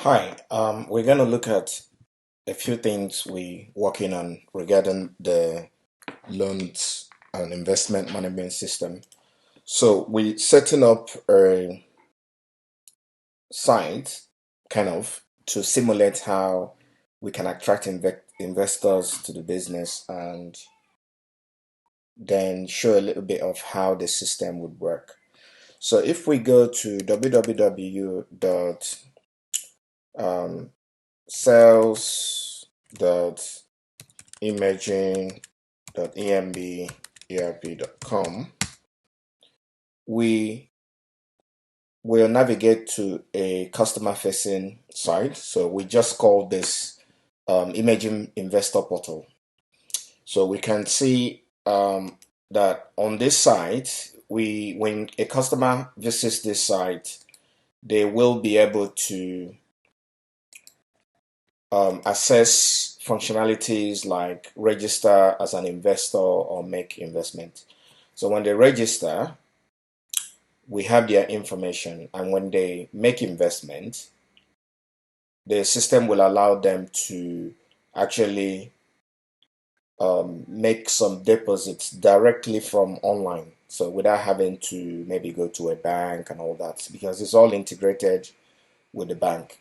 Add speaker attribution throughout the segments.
Speaker 1: Hi, we're going to look at a few things we working on regarding the loans and investment management system. So we setting up a site kind of to simulate how we can attract investors to the business and then show a little bit of how the system would work. So if we go to www dot sales dot imaging.emberp.com, we will navigate to a customer facing site. So we just call this Imaging Investor Portal. So we can see that on this site, when a customer visits this site, they will be able to access functionalities like register as an investor or make investment. So when they register, we have their information, and when they make investment, the system will allow them to actually make some deposits directly from online. So without having to maybe go to a bank and all that, because it's all integrated with the bank.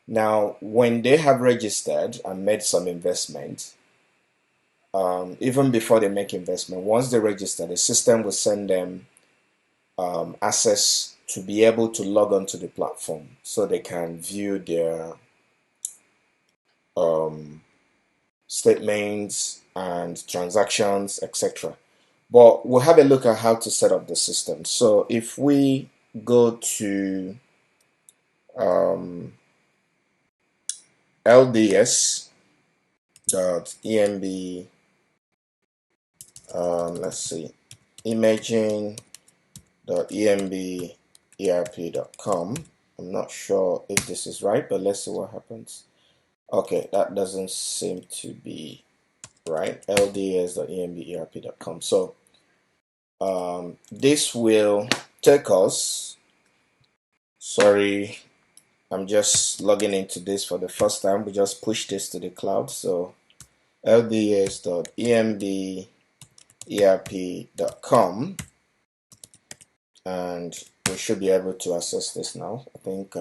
Speaker 1: Now, when they have registered and made some investment, even before they make investment, once they register, the system will send them access to be able to log on to the platform so they can view their um, statements and transactions, etc. But we'll have a look at how to set up the system. So if we go to um, lds.emb, let's see, imaging.emberp.com. I'm not sure if this is right, but let's see what happens. Okay, that doesn't seem to be right. lds.emberp.com. So this will take us, sorry, I'm just logging into this for the first time. We just push this to the cloud. So lds.emberp.com, and we should be able to access this now. I think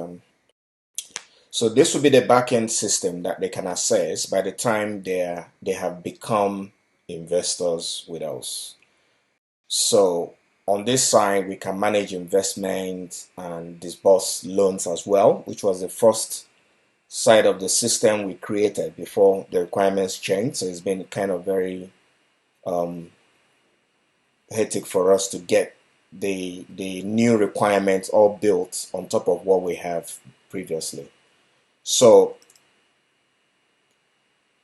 Speaker 1: so this will be the backend system that they can access by the time they have become investors with us. So on this side, we can manage investment and disburse loans as well, which was the first side of the system we created before the requirements changed. So it's been kind of very um, hectic for us to get the new requirements all built on top of what we have previously. So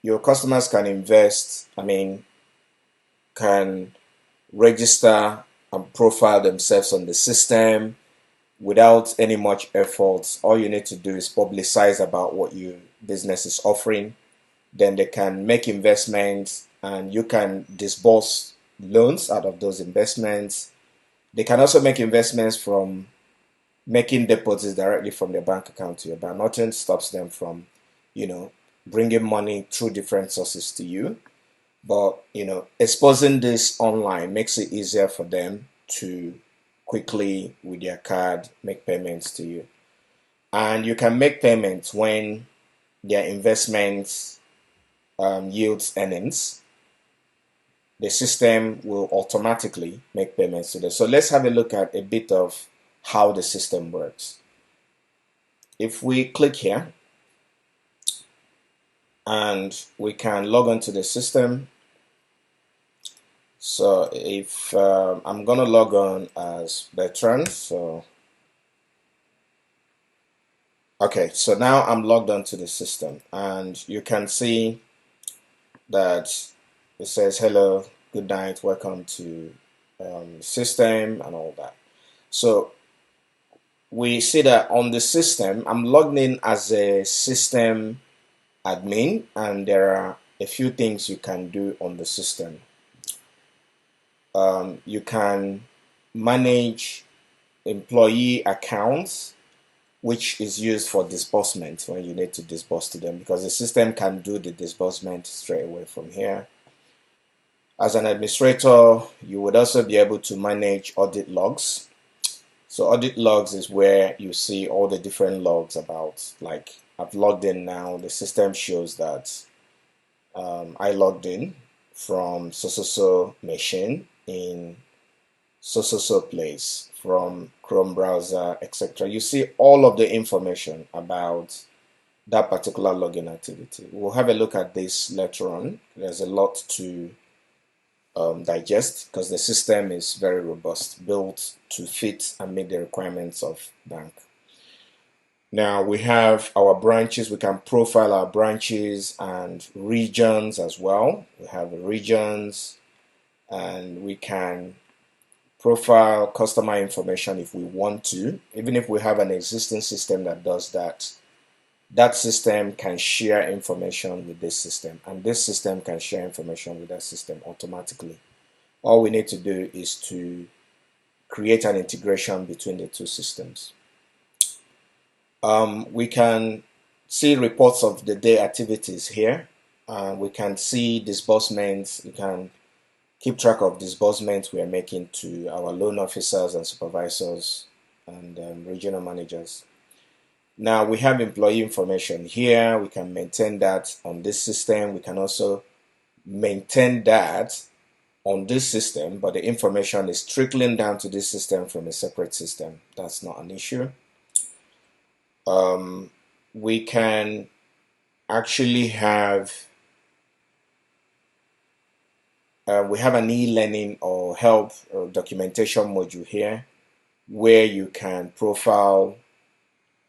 Speaker 1: your customers can invest, can register and profile themselves on the system without any much effort. All you need to do is publicize about what your business is offering. Then they can make investments and you can disburse loans out of those investments. They can also make investments from making deposits directly from their bank account to your bank. Nothing stops them from, you know, bringing money through different sources to you. But, exposing this online makes it easier for them to quickly, with their card, make payments to you. And you can make payments when their investments yields earnings. The system will automatically make payments to them. So let's have a look at a bit of how the system works. If we click here and we can log on to the system. So if I'm gonna log on as Bertrand, so okay, so now I'm logged onto the system and you can see that it says hello, good night, welcome to system and all that. So we see that on the system, I'm logged in as a system admin, and there are a few things you can do on the system. You can manage employee accounts which is used for disbursement when you need to disburse to them, because the system can do the disbursement straight away from here. As an administrator, you would also be able to manage audit logs. So audit logs is where you see all the different logs about, like, I've logged in now, the system shows that I logged in from so machine in so place from Chrome browser, etc. You see all of the information about that particular login activity. We'll have a look at this later on. There's a lot to digest because the system is very robust, built to fit and meet the requirements of bank. Now we have our branches. We can profile our branches and regions as well. We have regions, and we can profile customer information if we want to. Even if we have an existing system that does that, that system can share information with this system, and this system can share information with that system automatically. All we need to do is to create an integration between the two systems. We can see reports of the day activities here. We can see disbursements. We can keep track of disbursements we are making to our loan officers and supervisors and regional managers. Now we have employee information here. We can maintain that on this system. We can also maintain that on this system, but the information is trickling down to this system from a separate system. That's not an issue. We can actually have we have an e-learning or help or documentation module here where you can profile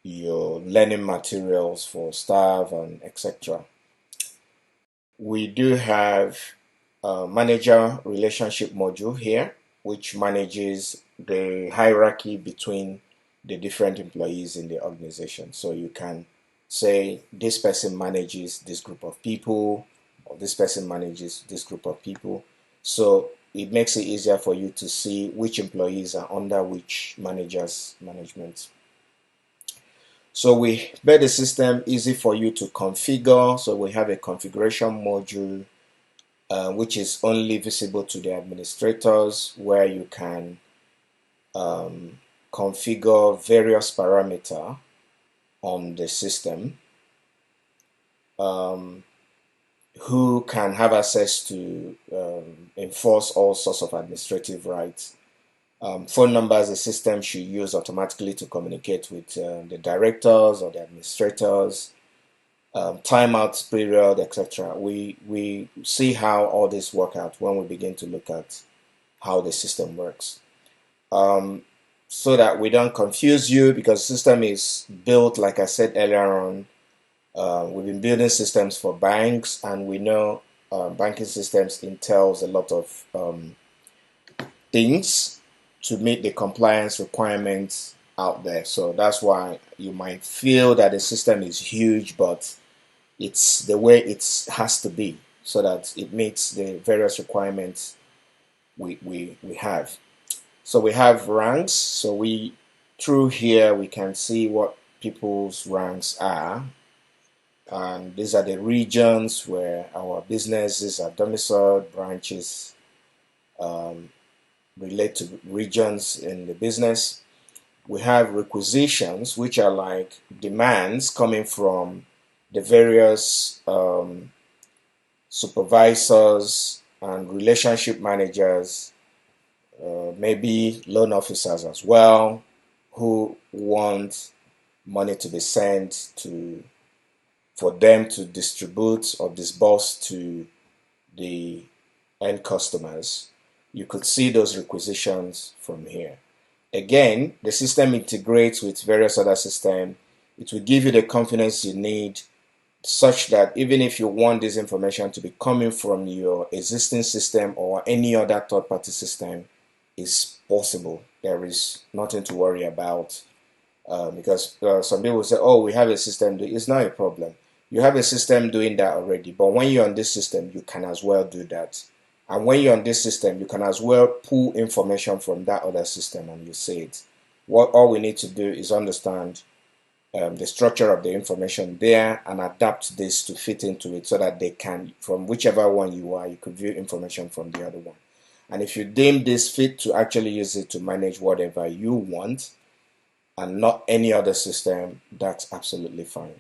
Speaker 1: your learning materials for staff and etc. We do have a manager relationship module here, which manages the hierarchy between the different employees in the organization. So you can say this person manages this group of people, or this person manages this group of people. So it makes it easier for you to see which employees are under which manager's management. So we made the system easy for you to configure. So we have a configuration module which is only visible to the administrators, where you can configure various parameters on the system, who can have access to enforce all sorts of administrative rights. Phone numbers the system should use automatically to communicate with the directors or the administrators, timeout period, etc. We see how all this work out when we begin to look at how the system works. So that we don't confuse you, because the system is built, like I said earlier on, we've been building systems for banks, and we know banking systems entails a lot of things to meet the compliance requirements out there. So that's why you might feel that the system is huge, but it's the way it has to be so that it meets the various requirements we have. So we have ranks. So through here we can see what people's ranks are, and these are the regions where our businesses are domiciled. Branches relate to regions in the business. We have requisitions, which are like demands coming from the various supervisors and relationship managers, maybe loan officers as well, who want money to be sent for them to distribute or disburse to the end customers. You could see those requisitions from here. Again, the system integrates with various other systems. It will give you the confidence you need, such that even if you want this information to be coming from your existing system or any other third-party system, it's possible. There is nothing to worry about, because some people say, oh, we have a system. It's not a problem. You have a system doing that already, but when you're on this system, you can as well do that. And when you're on this system, you can as well pull information from that other system and you see it. All we need to do is understand the structure of the information there and adapt this to fit into it so that they can, from whichever one you are, you could view information from the other one. And if you deem this fit to actually use it to manage whatever you want and not any other system, that's absolutely fine.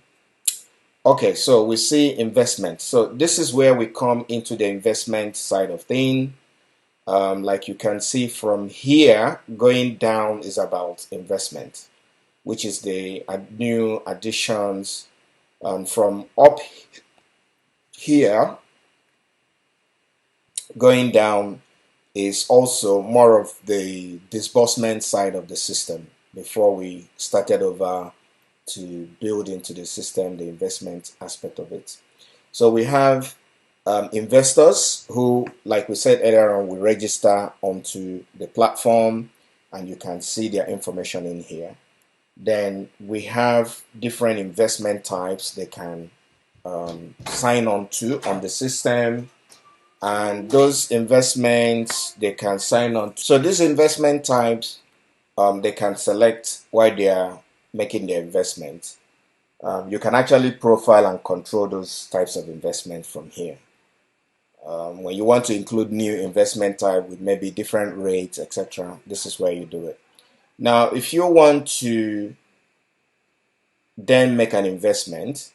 Speaker 1: Okay, so we see investment. So this is where we come into the investment side of thing. Like you can see from here, going down is about investment, which is the new additions. From up here, going down is also more of the disbursement side of the system before we started over to build into the system the investment aspect of it. So we have investors who, like we said earlier on, will register onto the platform and you can see their information in here. Then we have different investment types they can sign on to on the system, and those investments they can sign on to. So these investment types they can select while they are making their investment. You can actually profile and control those types of investment from here. When you want to include new investment type with maybe different rates, etc., this is where you do it. Now, if you want to then make an investment,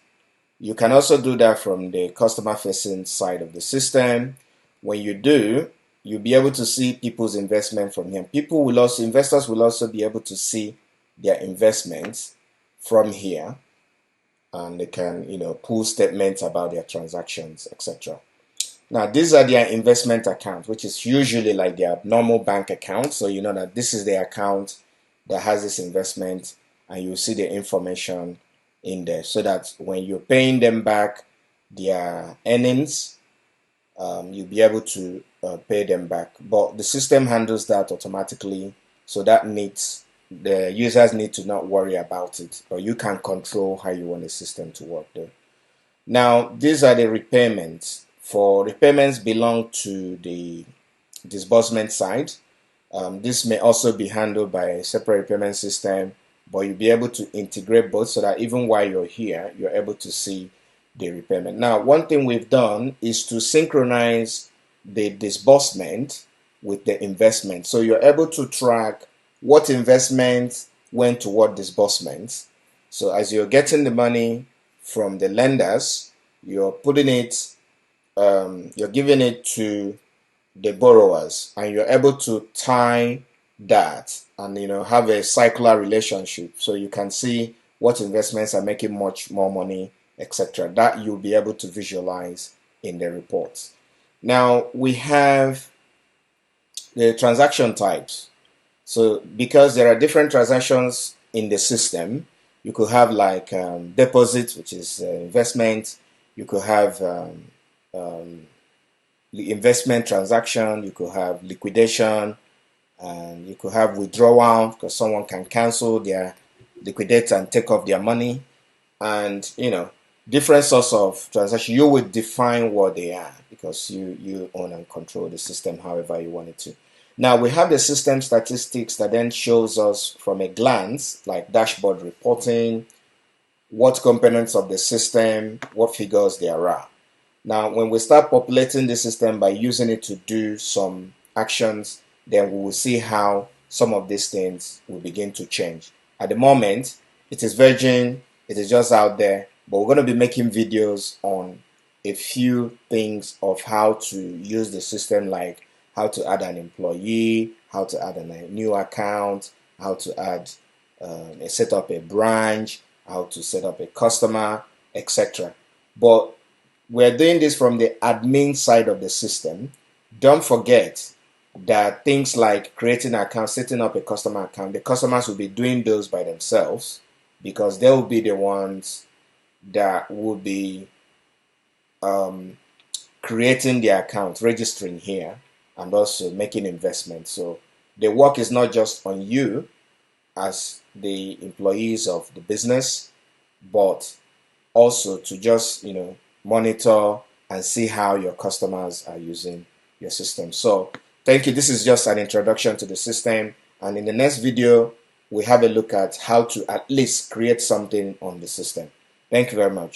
Speaker 1: you can also do that from the customer facing side of the system. When you do, you'll be able to see people's investment from here. Investors will also be able to see their investments from here, and they can, pull statements about their transactions, etc. Now, these are their investment accounts, which is usually like their normal bank account. So you know that this is the account that has this investment, and you'll see the information in there so that when you're paying them back their earnings, you'll be able to pay them back. But the system handles that automatically, so the users need to not worry about it, but you can control how you want the system to work there. Now, these are the repayments. For repayments belong to the disbursement side. This may also be handled by a separate repayment system, but you'll be able to integrate both so that even while you're here, you're able to see the repayment. Now, one thing we've done is to synchronize the disbursement with the investment. So you're able to track what investments went to what disbursements. So as you're getting the money from the lenders, you're putting it, you're giving it to the borrowers, and you're able to tie that and have a circular relationship, so you can see what investments are making much more money, etc. That you'll be able to visualize in the reports. Now we have the transaction types. So because there are different transactions in the system, you could have like deposits, which is investment. You could have the investment transaction. You could have liquidation, and you could have withdrawal because someone can cancel liquidate and take off their money, and different sorts of transaction. You would define what they are because you own and control the system however you want it to. Now we have the system statistics that then shows us from a glance, like dashboard reporting, what components of the system, what figures there are. Now when we start populating the system by using it to do some actions, then we will see how some of these things will begin to change. At the moment, it is virgin, it is just out there, but we're going to be making videos on a few things of how to use the system, like how to add an employee, how to add a new account, how to add set up a branch, how to set up a customer, etc. But we're doing this from the admin side of the system. Don't forget that things like creating an account, setting up a customer account, the customers will be doing those by themselves because they'll be the ones that will be creating the account, registering here, and also making investments. So the work is not just on you as the employees of the business, but also to just monitor and see how your customers are using your system. So thank you. This is just an introduction to the system, and in the next video we have a look at how to at least create something on the system. Thank you very much.